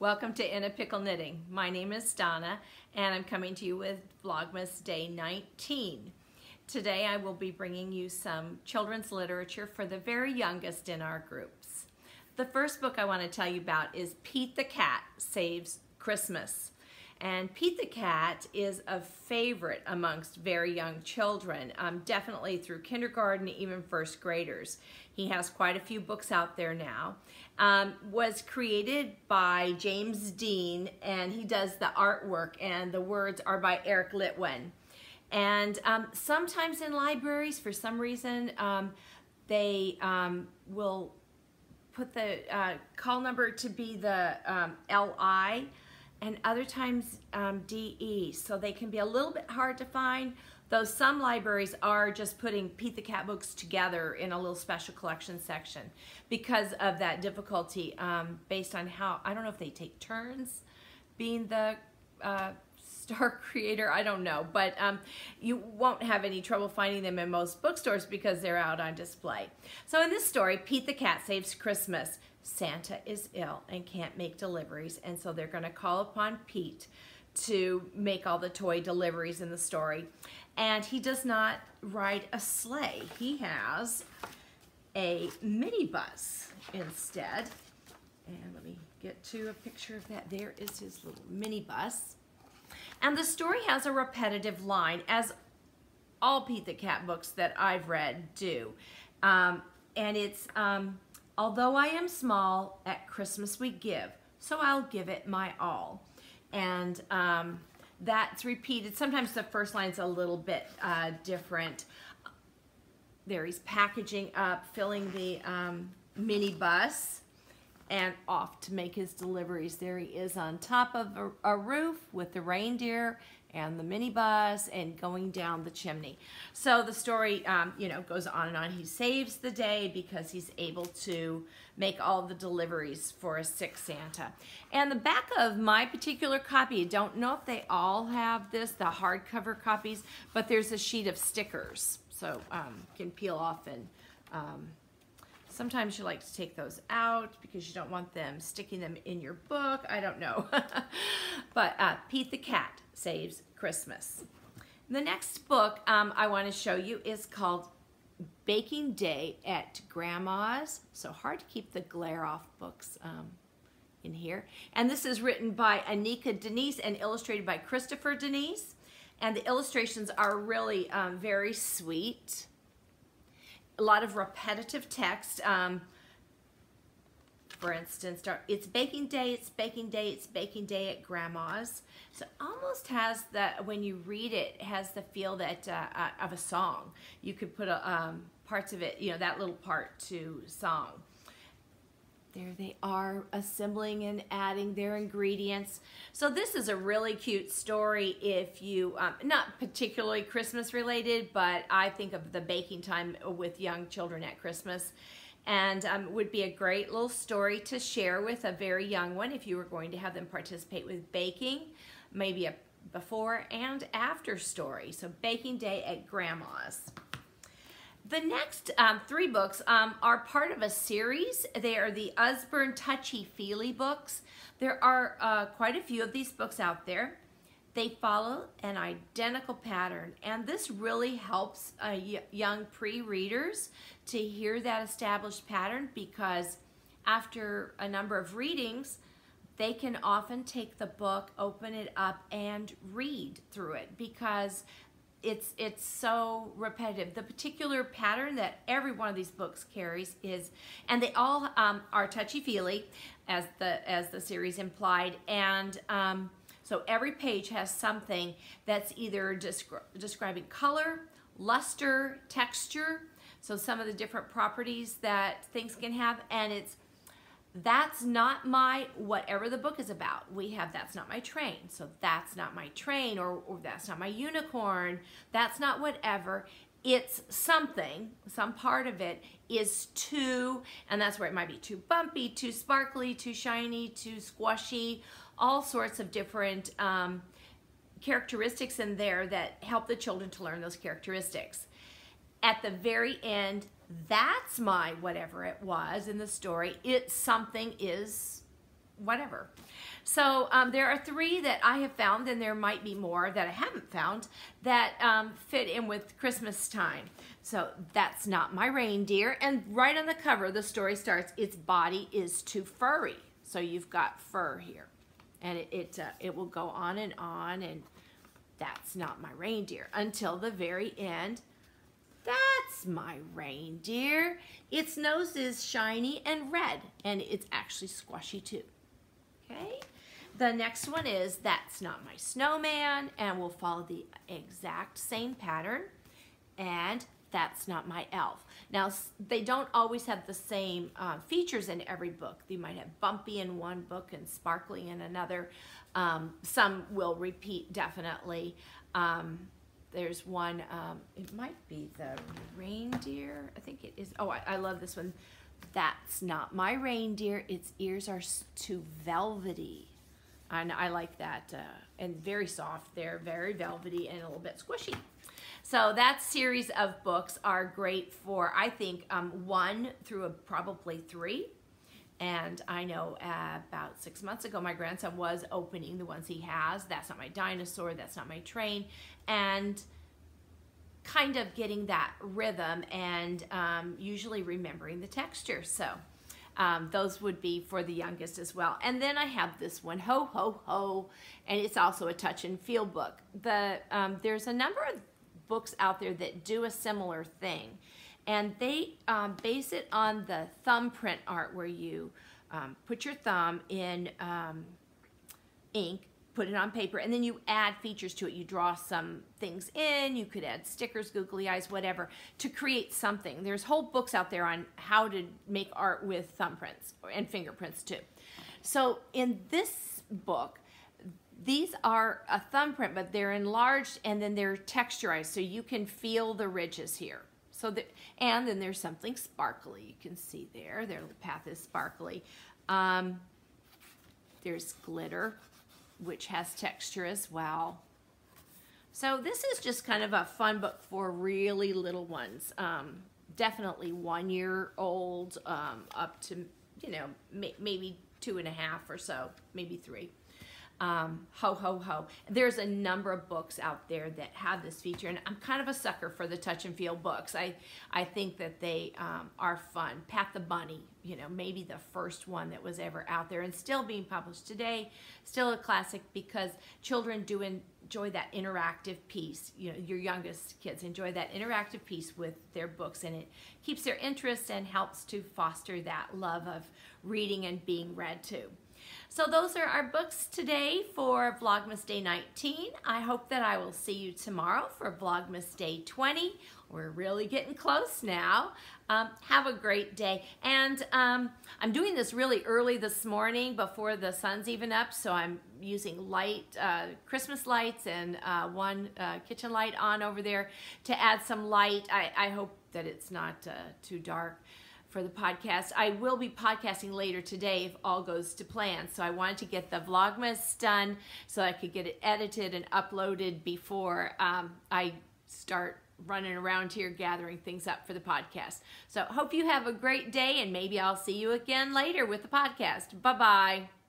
Welcome to In a Pickle Knitting. My name is Donna and I'm coming to you with Vlogmas Day 19. Today I will be bringing you some children's literature for the very youngest in our groups. The first book I want to tell you about is Pete the Cat Saves Christmas. And Pete the Cat is a favorite amongst very young children, definitely through kindergarten, even first graders. He has quite a few books out there now. Was created by James Dean, and he does the artwork, and the words are by Eric Litwin. And sometimes in libraries, for some reason, they will put the call number to be the LI, and other times DE, so they can be a little bit hard to find, though some libraries are just putting Pete the Cat books together in a little special collection section because of that difficulty, based on how, I don't know if they take turns being the star creator, I don't know, but you won't have any trouble finding them in most bookstores because they're out on display. So in this story, Pete the Cat Saves Christmas. Santa is ill and can't make deliveries, and so they're going to call upon Pete to make all the toy deliveries in the story. And he does not ride a sleigh. He has a minibus instead. And let me get to a picture of that. There is his little minibus. And the story has a repetitive line, as all Pete the Cat books that I've read do. And it's, although I am small, at Christmas we give, so I'll give it my all. And that's repeated. Sometimes the first line's a little bit different. There he's packaging up, filling the minibus, and off to make his deliveries. There he is on top of a roof with the reindeer and the minibus and going down the chimney. So the story, you know, goes on and on. He saves the day because he's able to make all the deliveries for a sick Santa. And the back of my particular copy, I don't know if they all have this, the hardcover copies, but there's a sheet of stickers. So you can peel off, and sometimes you like to take those out because you don't want them sticking them in your book. I don't know. But Pete the Cat Saves Christmas. The next book I want to show you is called Baking Day at Grandma's. So hard to keep the glare off books in here. And this is written by Anika Denise and illustrated by Christopher Denise. And the illustrations are really very sweet. A lot of repetitive text. For instance, it's baking day, it's baking day, it's baking day at Grandma's. So it almost has that, when you read it, it has the feel that of a song. You could put parts of it, you know, that little part to song. There they are, assembling and adding their ingredients. So this is a really cute story if you, not particularly Christmas related, but I think of the baking time with young children at Christmas. And would be a great little story to share with a very young one if you were going to have them participate with baking, maybe a before and after story. So Baking Day at Grandma's. The next three books are part of a series. They are the Usborne Touchy Feely books. There are quite a few of these books out there. They follow an identical pattern, and this really helps young pre-readers to hear that established pattern, because after a number of readings, they can often take the book, open it up, and read through it because it's so repetitive. The particular pattern that every one of these books carries is, and they all are touchy-feely, as the series implied, and so every page has something that's either describing color, luster, texture, so some of the different properties that things can have, and it's that's not my, whatever the book is about. We have that's not my train, so that's not my train, or that's not my unicorn, that's not whatever. It's something, some part of it is too, and that's where it might be too bumpy, too sparkly, too shiny, too squishy, all sorts of different characteristics in there that help the children to learn those characteristics. At the very end, that's my whatever it was in the story. It's something is whatever. So there are 3 that I have found, and there might be more that I haven't found that fit in with Christmas time. So That's Not My Reindeer, and right on the cover the story starts, its body is too furry. So you've got fur here, and it will go on, and that's not my reindeer until the very end. That's my reindeer. Its nose is shiny and red, and it's actually squashy too. Okay. The next one is That's Not My Snowman, and we'll follow the exact same pattern. And That's Not My Elf. Now, they don't always have the same features in every book. They might have bumpy in one book and sparkly in another. Some will repeat, definitely. There's one, it might be the reindeer. I think it is. Oh, I love this one. That's Not My Reindeer. Its ears are too velvety. And I like that. And very soft. They're very velvety and a little bit squishy. So that series of books are great for, I think, 1 through probably 3. And I know about 6 months ago, my grandson was opening the ones he has. That's Not My Dinosaur, That's Not My Train, and kind of getting that rhythm and usually remembering the texture. So those would be for the youngest as well. And then I have this one, Ho, Ho, Ho, and it's also a touch and feel book. There's a number of books out there that do a similar thing. And they base it on the thumbprint art, where you put your thumb in ink, put it on paper, and then you add features to it. You draw some things in. You could add stickers, googly eyes, whatever, to create something. There's whole books out there on how to make art with thumbprints and fingerprints too. So in this book, these are a thumbprint, but they're enlarged and then they're texturized, so you can feel the ridges here. And then there's something sparkly. You can see there. Their path is sparkly. There's glitter, which has texture as well. So this is just kind of a fun book for really little ones. Definitely 1 year old up to, maybe 2.5 or so, maybe 3. Ho, ho, ho. There's a number of books out there that have this feature, and I'm kind of a sucker for the touch and feel books. I think that they are fun. Pat the Bunny, maybe the first one that was ever out there and still being published today, still a classic, because children do enjoy that interactive piece. Your youngest kids enjoy that interactive piece with their books, and it keeps their interest and helps to foster that love of reading and being read to. So those are our books today for Vlogmas Day 19. I hope that I will see you tomorrow for Vlogmas Day 20. We're really getting close now. Have a great day. And I'm doing this really early this morning before the sun's even up, so I'm using light, Christmas lights, and one kitchen light on over there to add some light. I hope that it's not too dark for the podcast. I will be podcasting later today if all goes to plan. So I wanted to get the Vlogmas done so I could get it edited and uploaded before I start running around here gathering things up for the podcast. So hope you have a great day, and maybe I'll see you again later with the podcast. Bye-bye.